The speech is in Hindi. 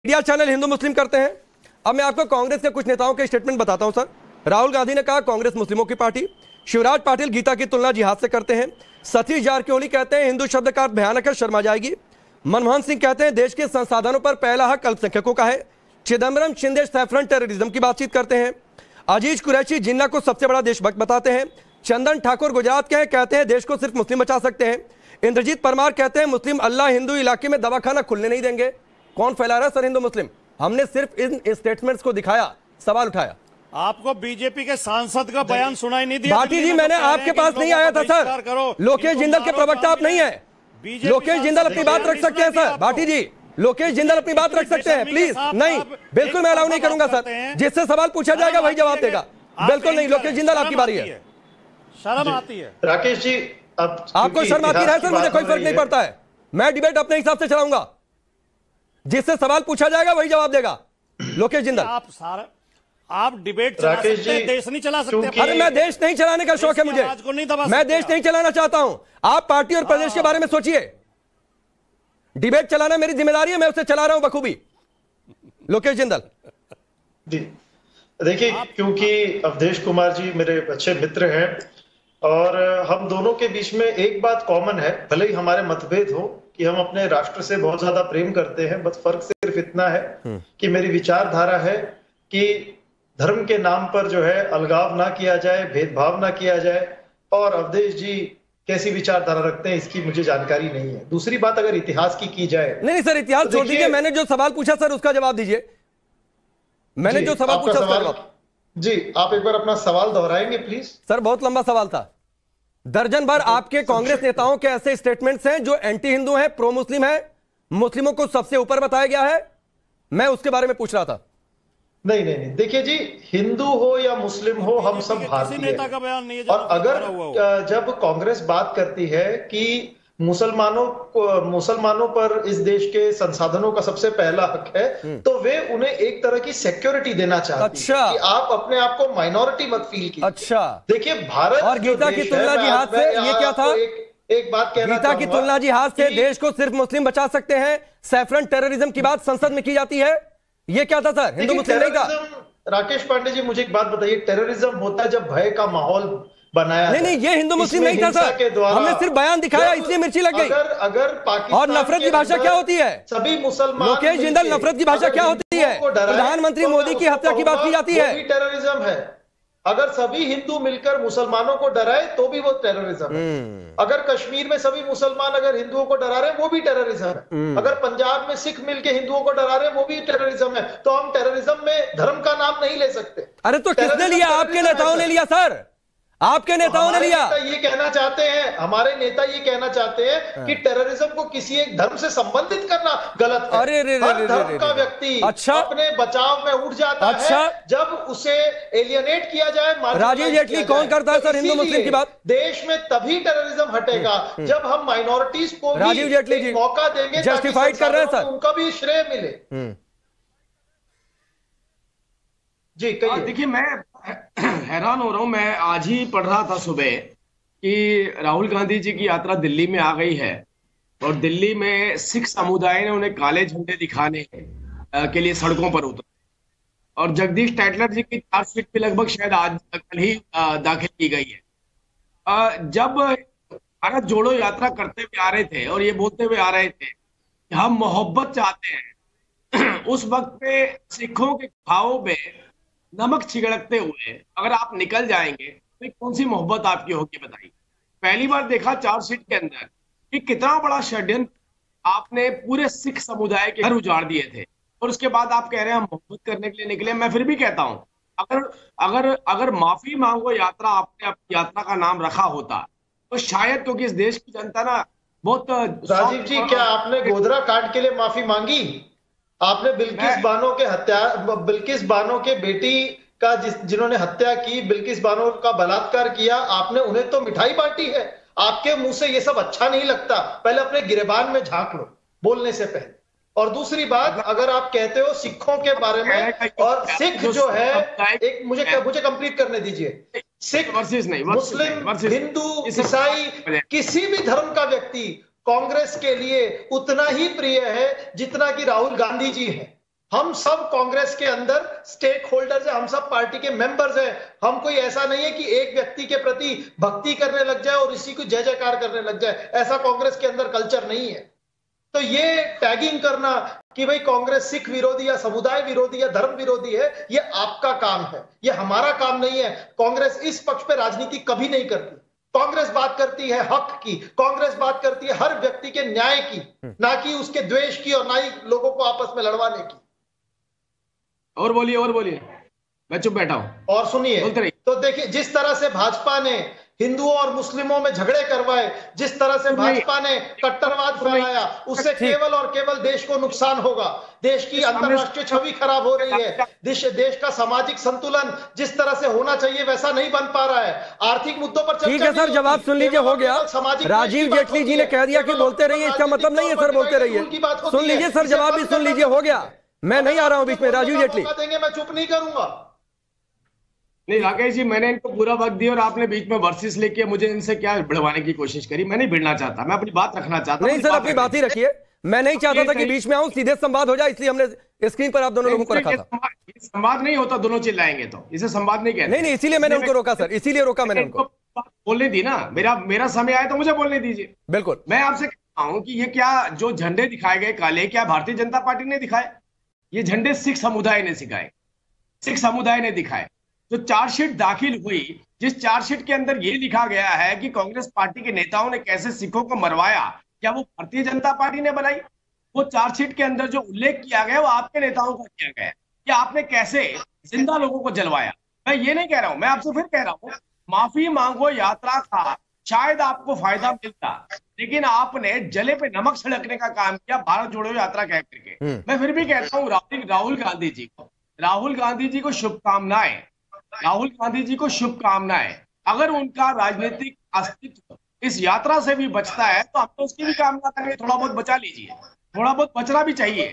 मीडिया चैनल हिंदू मुस्लिम करते हैं। अब मैं आपको कांग्रेस के कुछ नेताओं के स्टेटमेंट बताता हूं। सर, राहुल गांधी ने कहा कांग्रेस मुस्लिमों की पार्टी, शिवराज पाटिल गीता की तुलना जिहाद से करते हैं, सतीश जारकिहोली कहते हैं हिंदू शब्द का अर्थ भयानक है, शर्मा जाएगी, मनमोहन सिंह कहते हैं देश के संसाधनों पर पहला हक अल्पसंख्यकों का है, चिदम्बरम शिंदे सैफरन टेररिज्म की बातचीत करते हैं, अजीज कुरैशी जिन्ना को सबसे बड़ा देशभक्त बताते हैं, चंदन ठाकुर गुजरात के हैं, कहते हैं देश को सिर्फ मुस्लिम बचा सकते हैं, इंद्रजीत परमार कहते हैं मुस्लिम अल्लाह हिंदू इलाके में दवाखाना खुलने नहीं देंगे। कौन फैला रहा है सर हिंदू मुस्लिम? हमने सिर्फ इन स्टेटमेंट्स को दिखाया, सवाल उठाया। आपको बीजेपी के सांसद का बयान सुनाई नहीं दिया? भाटी जी, मैंने आपके पास नहीं आया था सर। लोकेश जिंदल के प्रवक्ता आप नहीं है। लोकेश जिंदल अपनी बात रख सकते हैं सर। भाटी जी, लोकेश जिंदल अपनी बात रख सकते हैं प्लीज। नहीं, बिल्कुल मैं अलाउ नहीं करूंगा सर। जिससे सवाल पूछा जाएगा वही जवाब देगा। बिल्कुल नहीं, लोकेश जिंदल आपकी बारी है। शर्म आती है राकेश जी? आपको शर्म आती है सर? मुझे कोई फर्क नहीं पड़ता है, मैं डिबेट अपने हिसाब से चलाऊंगा। जिससे सवाल पूछा जाएगा वही जवाब देगा। लोकेश जिंदल, आप डिबेट चला सकते हैं, देश नहीं चला सकते। अरे मैं देश नहीं चलाने का शौक है मुझे, मैं देश नहीं चलाना चाहता हूं। आप पार्टी और प्रदेश के बारे में सोचिए। डिबेट चलाना मेरी जिम्मेदारी है, मैं उसे चला रहा हूं बखूबी। लोकेश जिंदल जी, देखिए, क्योंकि अवधेश कुमार जी मेरे अच्छे मित्र हैं और हम दोनों के बीच में एक बात कॉमन है, भले ही हमारे मतभेद हो, कि हम अपने राष्ट्र से बहुत ज्यादा प्रेम करते हैं। बस फर्क सिर्फ इतना है कि मेरी विचारधारा है कि धर्म के नाम पर जो है अलगाव ना किया जाए, भेदभाव ना किया जाए। और अवधेश जी कैसी विचारधारा रखते हैं इसकी मुझे जानकारी नहीं है। दूसरी बात, अगर इतिहास की जाए। नहीं सर, इतिहास छोड़ दीजिए, मैंने जो सवाल पूछा सर उसका जवाब दीजिए। मैंने जो सवाल पूछा जी, आप एक बार अपना सवाल दोहराएंगे प्लीज? सर, बहुत लंबा सवाल था। दर्जन भर आपके कांग्रेस नेताओं के ऐसे स्टेटमेंट्स हैं जो एंटी हिंदू हैं, प्रो मुस्लिम है, मुस्लिमों को सबसे ऊपर बताया गया है। मैं उसके बारे में पूछ रहा था। नहीं, देखिए जी, हिंदू हो या मुस्लिम हो, हम सब भारतीय हैं। और अगर जब कांग्रेस बात करती है कि मुसलमानों पर इस देश के संसाधनों का सबसे पहला हक है, तो वे उन्हें एक तरह की सिक्योरिटी देना चाहती है कि आप अपने आप को माइनॉरिटी मत फील कीजिए। अच्छा, देखिए, भारत और गीता की तुलना जिहाद से, ये क्या था? एक बात कहना, गीता की तुलना जिहाद से देश को सिर्फ मुस्लिम बचा सकते हैं, सैफरन टेररिज्म की बात संसद में की जाती है, ये क्या था सर? हिंदू मुस्लिम नहीं था। राकेश पांडे जी, मुझे एक बात बताइए, टेररिज्म होता है जब भय का माहौल बनाया। नहीं, ये हिंदू मुस्लिम नहीं था सर, हमने सिर्फ बयान दिखाया, इसलिए मिर्ची लग गई। अगर पाकिस्तान और नफरत की भाषा क्या होती है? सभी मुसलमान, लोकेश जिंदल, नफरत की भाषा क्या होती है? प्रधानमंत्री मोदी की हत्या की बात की जाती है, टेररिज्म है। अगर सभी हिंदू मिलकर मुसलमानों को डराए तो भी वो टेररिज्म है। अगर कश्मीर में सभी मुसलमान अगर हिंदुओं को डरा रहे हैं वो भी टेररिज्म है। अगर पंजाब में सिख मिलकर हिंदुओं को डरा रहे हैं वो भी टेररिज्म है। तो हम टेररिज्म में धर्म का नाम नहीं ले सकते। अरे तो किसने लिया? आपके नेताओं ने लिया सर, आपके नेताओं ने लिया। ये कहना चाहते हैं, हमारे नेता ये कहना चाहते हैं कि टेररिज्म को किसी एक धर्म से संबंधित करना गलत है। हर धर्म का व्यक्ति अपने बचाव में उठ जाता है जब उसे एलियनेट किया जाए। राजीव जेटली कौन करता है सर हिंदू मुस्लिम की बात? देश में तभी टेररिज्म हटेगा जब हम माइनॉरिटीज को राजीव जेटली जी मौका देंगे, जस्टिफाइड कर रहे हैं सर, उनका भी श्रेय मिले। जी कहिए। देखिए, मैं हैरान हो रहा हूं। मैं आज ही पढ़ रहा था सुबह कि राहुल गांधी जी की यात्रा दिल्ली में आ गई है और दिल्ली में सिख समुदाय ने उन्हें काले झंडे दिखाने के लिए सड़कों पर उतरा। और जगदीश टाइटलर जी की चार्जशीट भी लगभग शायद आज कल ही दाखिल की गई है। जब भारत जोड़ो यात्रा करते हुए आ रहे थे और ये बोलते हुए आ रहे थे कि हम मोहब्बत चाहते हैं, उस वक्त पे सिखों के घावों में नमक छिड़कते हुए अगर आप निकल जाएंगे तो कौन सी मोहब्बत आपकी होगी बताइए। पहली बार देखा चार्जशीट के अंदर कि कितना बड़ा षड्यंत्र, आपने पूरे सिख समुदाय के घर उजाड़ दिए थे और उसके बाद आप कह रहे हैं हम मोहब्बत करने के लिए निकले। मैं फिर भी कहता हूं, अगर माफी मांगो यात्रा आपने अपनी यात्रा का नाम रखा होता तो शायद, क्योंकि इस देश की जनता ना बहुत। राजीव जी, क्या आपने गोधरा कांड के लिए माफी मांगी? आपने बिल्किस बानो के बेटी का जिन्होंने हत्या की, बिल्किस बानो का बलात्कार किया, आपने उन्हें तो मिठाई बांटी है। आपके मुंह से ये सब अच्छा नहीं लगता, पहले अपने गिरेबान में झांक लो बोलने से पहले। और दूसरी बात, अगर आप कहते हो सिखों के बारे में, और सिख जो है, एक मुझे कंप्लीट करने दीजिए। सिख, मुस्लिम, हिंदू, ईसाई, किसी भी धर्म का व्यक्ति कांग्रेस के लिए उतना ही प्रिय है जितना कि राहुल गांधी जी हैं। हम सब कांग्रेस के अंदर स्टेक होल्डर्स है, हम सब पार्टी के मेंबर्स हैं। हम कोई ऐसा नहीं है कि एक व्यक्ति के प्रति भक्ति करने लग जाए और इसी को जय जयकार करने लग जाए, ऐसा कांग्रेस के अंदर कल्चर नहीं है। तो ये टैगिंग करना कि भाई कांग्रेस सिख विरोधी या समुदाय विरोधी या धर्म विरोधी है, ये आपका काम है, ये हमारा काम नहीं है। कांग्रेस इस पक्ष पे राजनीति कभी नहीं करती। कांग्रेस बात करती है हक की, कांग्रेस बात करती है हर व्यक्ति के न्याय की, ना कि उसके द्वेष की और ना ही लोगों को आपस में लड़वाने की। और बोलिए, मैं चुप बैठा हूं। और सुनिए, तो देखिए जिस तरह से भाजपा ने हिंदुओं और मुस्लिमों में झगड़े करवाए, जिस तरह से भाजपा ने कट्टरवाद फैलाया, उससे केवल और केवल देश को नुकसान होगा। देश की अंतरराष्ट्रीय छवि खराब हो रही है। देश का सामाजिक संतुलन जिस तरह से होना चाहिए वैसा नहीं बन पा रहा है। आर्थिक मुद्दों पर ठीक है सर, जवाब सुन लीजिए, हो गया। राजीव जेटली जी ने कह दिया कि बोलते रहिए, इसका मतलब नहीं है सर बोलते रहिए। सुन लीजिए सर, जवाब भी सुन लीजिए, हो गया। मैं नहीं आ रहा हूं बीच में, राजीव जेटली देंगे, मैं चुप नहीं करूंगा। नहीं राकेश जी, मैंने इनको पूरा वक्त दिया और आपने बीच में वर्सेस लेके मुझे इनसे क्या भिड़वाने की कोशिश करी। मैं नहीं भिड़ना चाहता, मैं अपनी बात रखना चाहता हूं। नहीं सर, अपनी बात ही रखिए। मैं नहीं चाहता था कि बीच में आऊं, सीधे संवाद हो जाए, इसलिए हमने स्क्रीन पर आप दोनों लोगों को रखा था। संवाद नहीं होता, दोनों चिल्लाएंगे तो इसे संवाद नहीं कहते। नहीं, इसीलिए मैंने उनको रोका सर, इसीलिए रोका मैंने उनको। बोलने दी ना, मेरा समय आया तो मुझे बोलने दीजिए। बिल्कुल। मैं आपसे कहता हूं कि ये क्या जो झंडे दिखाए गए काले, क्या भारतीय जनता पार्टी ने दिखाए? ये झंडे सिख समुदाय ने सिखाए, सिख समुदाय ने दिखाए। जो चार्जशीट दाखिल हुई, जिस चार्जशीट के अंदर ये लिखा गया है कि कांग्रेस पार्टी के नेताओं ने कैसे सिखों को मरवाया, क्या वो भारतीय जनता पार्टी ने बनाई? वो चार्जशीट के अंदर जो उल्लेख किया गया वो आपके नेताओं का किया गया है कि आपने कैसे जिंदा लोगों को जलवाया। मैं ये नहीं कह रहा हूं, मैं आपसे फिर कह रहा हूं, माफी मांगो यात्रा का शायद आपको फायदा मिलता, लेकिन आपने जले पे नमक छिड़कने का काम किया भारत जोड़ो यात्रा कह करके। मैं फिर भी कहता हूँ राहुल गांधी जी को शुभकामनाएं, राहुल गांधी जी को शुभकामनाएं। अगर उनका राजनीतिक अस्तित्व इस यात्रा से भी बचता है तो हम तो उसकी भी कामना करेंगे। थोड़ा बहुत बचा लीजिए, थोड़ा बहुत बचना भी चाहिए।